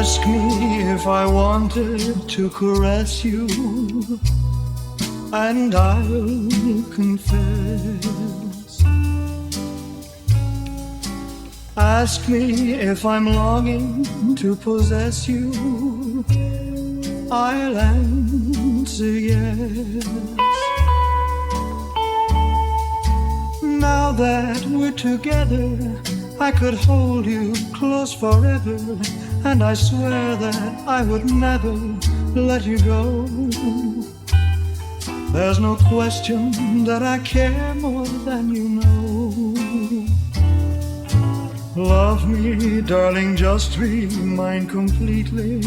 Ask me if I wanted to caress you, and I'll confess. Ask me if I'm longing to possess you, I'll answer yes. Now that we're together, I could hold you close forever, and I swear that I would never let you go. There's no question that I care more than you know. Love me, darling, just be mine completely,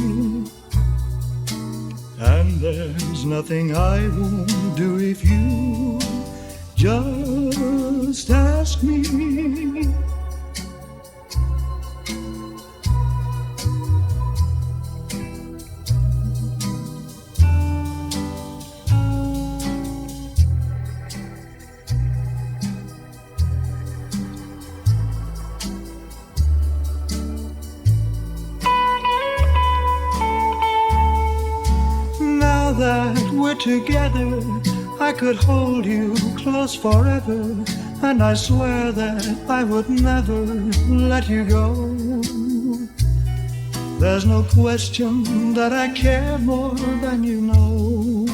and there's nothing I won't do if you just ask me. Now that we're together, I could hold you close forever, and I swear that I would never let you go. There's no question that I care more than you know.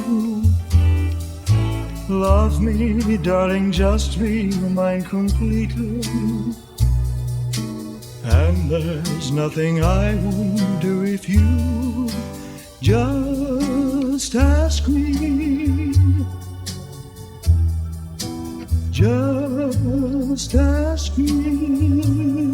Love me, darling, just be mine completely, and there's nothing I won't do if you just ask me. Just ask me.